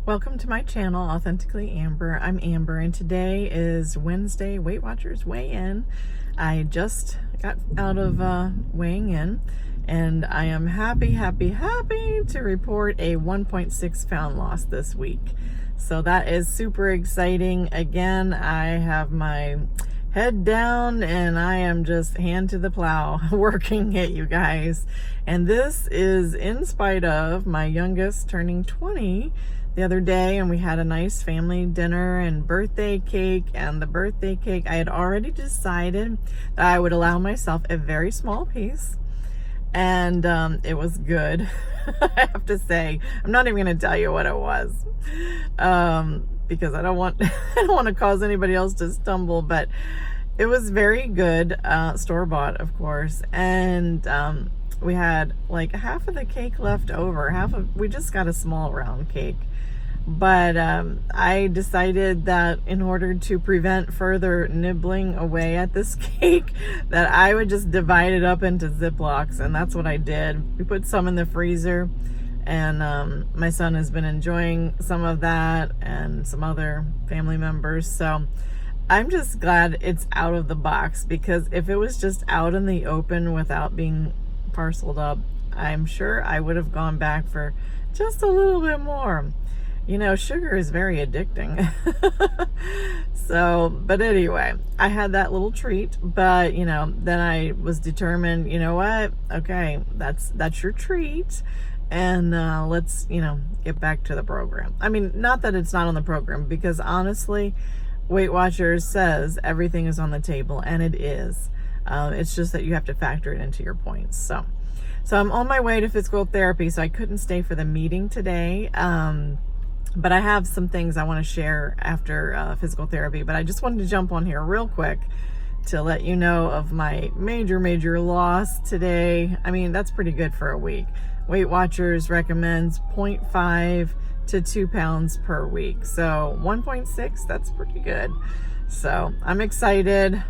Welcome to my channel, Authentically Amber. I'm Amber, and today is Wednesday, Weight Watchers weigh-in. I just got out of weighing in, and I am happy to report a 1.6 pound loss this week. So that is super exciting. Again, I have my head down and I am just hand to the plow working it, you guys. And this is in spite of my youngest turning 20 the other day, and we had a nice family dinner and birthday cake. And the birthday cake, I had already decided that I would allow myself a very small piece, and it was good. I have to say, I'm not even going to tell you what it was, because I don't want to cause anybody else to stumble, but it was very good, store-bought, of course. And we had like half of the cake left over. We just got a small round cake. But I decided that in order to prevent further nibbling away at this cake, that I would just divide it up into Ziplocs, and that's what I did. We put some in the freezer, and my son has been enjoying some of that, and some other family members. So I'm just glad it's out of the box, because if it was just out in the open without being parceled up, I'm sure I would have gone back for just a little bit more. You know, sugar is very addicting. So, but anyway, I had that little treat, but you know, then I was determined, you know what? Okay, that's your treat. And let's, you know, get back to the program. I mean, not that it's not on the program, because honestly, Weight Watchers says everything is on the table, and it is. It's just that you have to factor it into your points. So I'm on my way to physical therapy, so I couldn't stay for the meeting today. But I have some things I want to share after physical therapy. But I just wanted to jump on here real quick to let you know of my major loss today. I mean, that's pretty good for a week. Weight Watchers recommends 0.5 to 2 pounds per week. So 1.6, that's pretty good. So I'm excited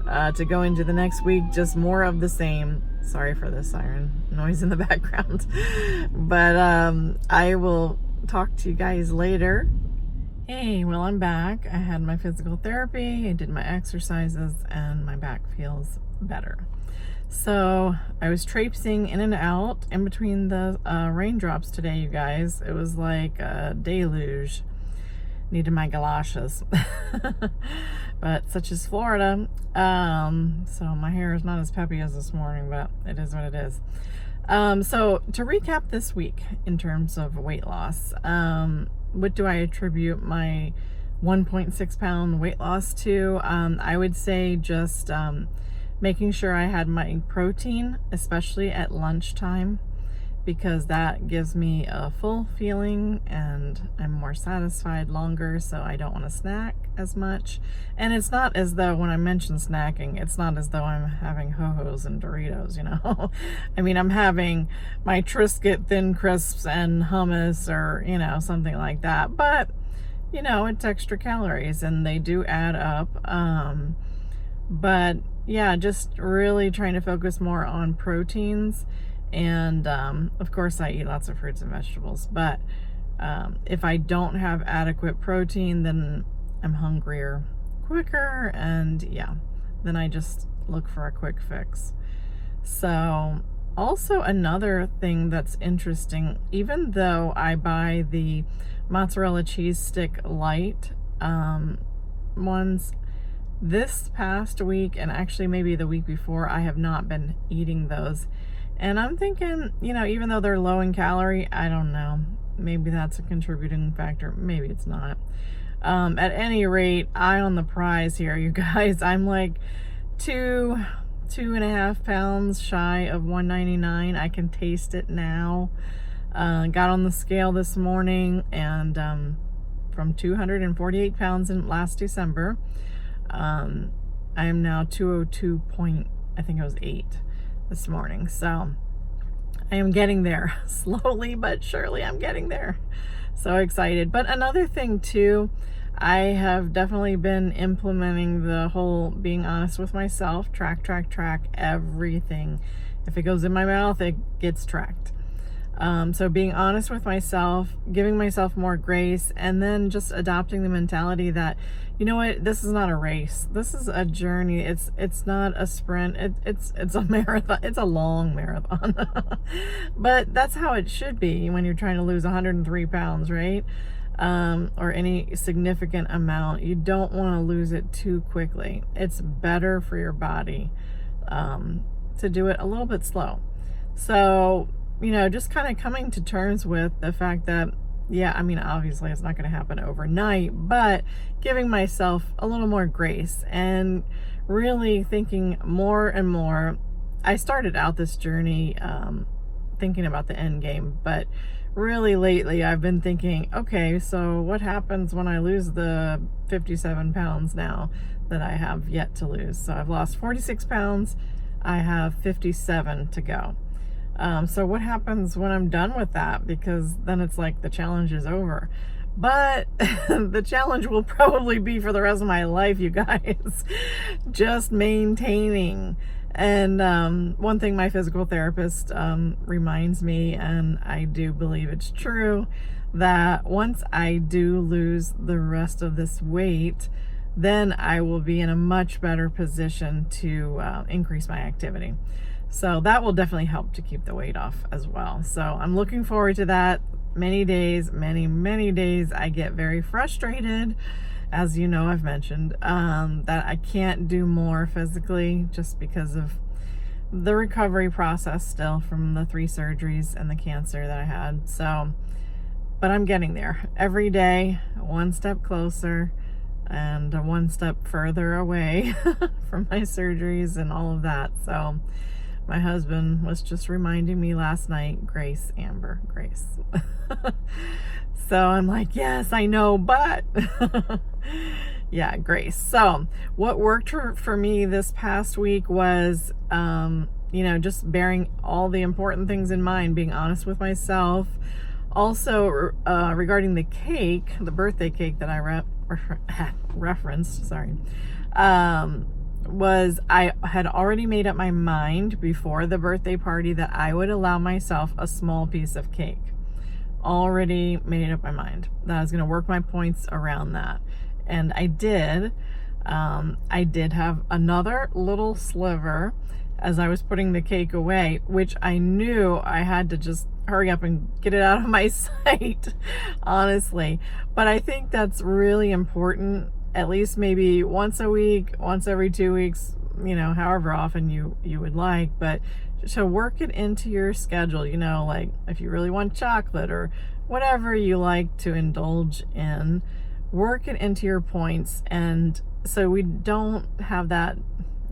to go into the next week, just more of the same. Sorry for the siren noise in the background. But I will talk to you guys later. Hey, well, I'm back. I had my physical therapy, I did my exercises, and my back feels better. So I was traipsing in and out in between the raindrops today, you guys. It was like a deluge. Needed my galoshes. But such is Florida. So my hair is not as peppy as this morning, but it is what it is. So to recap this week in terms of weight loss, what do I attribute my 1.6 pound weight loss to? I would say just making sure I had my protein, especially at lunchtime, because that gives me a full feeling and I'm more satisfied longer, so I don't want to snack as much. And it's not as though, when I mention snacking, it's not as though I'm having Ho-Hos and Doritos, you know. I mean, I'm having my Triscuit Thin Crisps and hummus, or, you know, something like that. But, you know, it's extra calories and they do add up. But yeah, just really trying to focus more on proteins. And of course I eat lots of fruits and vegetables, but if I don't have adequate protein, then I'm hungrier quicker, and yeah, then I just look for a quick fix. So also another thing that's interesting, even though I buy the mozzarella cheese stick light ones, this past week, and actually maybe the week before, I have not been eating those. And I'm thinking, you know, even though they're low in calorie, I don't know, maybe that's a contributing factor, maybe it's not. At any rate, eye on the prize here, you guys. I'm like 2.5 pounds shy of 199. I can taste it now. Got on the scale this morning, and from 248 pounds in last December, I am now 202 point, I think it was 8 this morning. So I am getting there slowly but surely. I'm getting there. So excited. But another thing too, I have definitely been implementing the whole being honest with myself, track everything. If it goes in my mouth, it gets tracked. So being honest with myself, giving myself more grace, and then just adopting the mentality that, you know what, this is not a race. This is a journey. It's not a sprint. It's a marathon. It's a long marathon. But that's how it should be when you're trying to lose 103 pounds, right? Or any significant amount. You don't want to lose it too quickly. It's better for your body to do it a little bit slow. So, just kind of coming to terms with the fact that, yeah, I mean, obviously it's not going to happen overnight, but giving myself a little more grace and really thinking more and more. I started out this journey thinking about the end game, but really lately I've been thinking, okay, so what happens when I lose the 57 pounds now that I have yet to lose? So I've lost 46 pounds. I have 57 to go. So what happens when I'm done with that? Because then it's like the challenge is over. But the challenge will probably be for the rest of my life, you guys. Just maintaining. And one thing my physical therapist reminds me, and I do believe it's true, that once I do lose the rest of this weight, then I will be in a much better position to increase my activity. So that will definitely help to keep the weight off as well. So I'm looking forward to that. Many days, many days, I get very frustrated, as you know, I've mentioned, that I can't do more physically just because of the recovery process still from the 3 surgeries and the cancer that I had. So, but I'm getting there every day, one step closer and one step further away from my surgeries and all of that. So my husband was just reminding me last night, Grace, Amber, Grace. So I'm like, yes, I know, but yeah, grace. So what worked for me this past week was, just bearing all the important things in mind, being honest with myself. Also, regarding the cake, the birthday cake that I referenced, was I had already made up my mind before the birthday party that I would allow myself a small piece of cake. Already made up my mind that I was going to work my points around that. And I did. I did have another little sliver as I was putting the cake away, which I knew I had to just hurry up and get it out of my sight, honestly. But I think that's really important, at least maybe once a week, once every 2 weeks, however often you would like, but to work it into your schedule, like if you really want chocolate or whatever you like to indulge in, work it into your points. And so we don't have that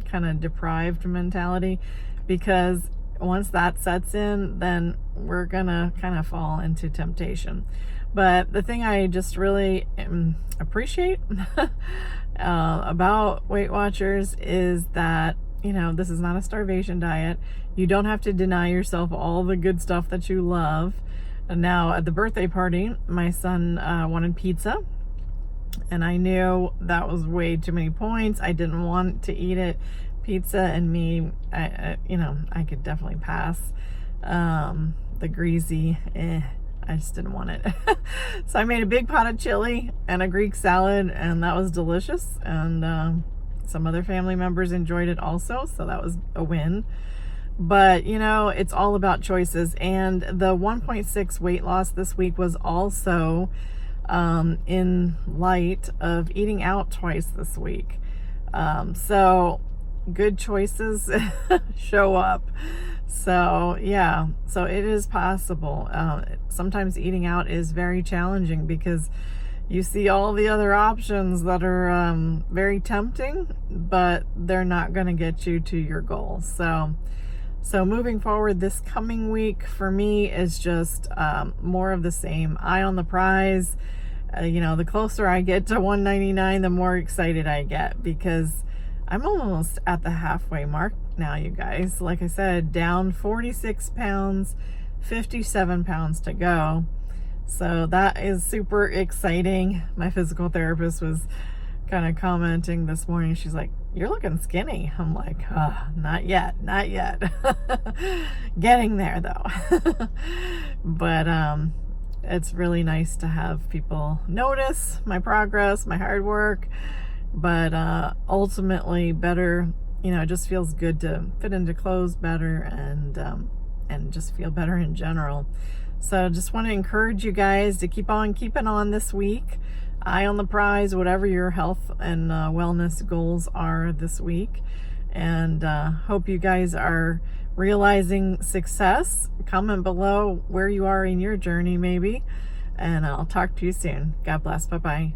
kind of deprived mentality, because once that sets in, then we're gonna kind of fall into temptation. But the thing I just really appreciate about Weight Watchers is that, this is not a starvation diet. You don't have to deny yourself all the good stuff that you love. And now at the birthday party, my son wanted pizza, and I knew that was way too many points. I didn't want to eat it. Pizza and me, I could definitely pass. The greasy, I just didn't want it. So I made a big pot of chili and a Greek salad, and that was delicious. And some other family members enjoyed it also, so that was a win. But it's all about choices. And the 1.6 weight loss this week was also in light of eating out twice this week. So good choices show up. So yeah, so it is possible. Sometimes eating out is very challenging because you see all the other options that are very tempting, but they're not going to get you to your goal. So moving forward this coming week for me is just more of the same. Eye on the prize. The closer I get to 199, the more excited I get, because I'm almost at the halfway mark now, you guys. Like I said, down 46 pounds, 57 pounds to go. So that is super exciting. My physical therapist was kind of commenting this morning. She's like, "You're looking skinny." I'm like, not yet, not yet. Getting there though. But it's really nice to have people notice my progress, my hard work, but ultimately better, it just feels good to fit into clothes better and just feel better in general. So just want to encourage you guys to keep on keeping on this week. Eye on the prize, whatever your health and wellness goals are this week. And hope you guys are realizing success. Comment below where you are in your journey maybe. And I'll talk to you soon. God bless. Bye-bye.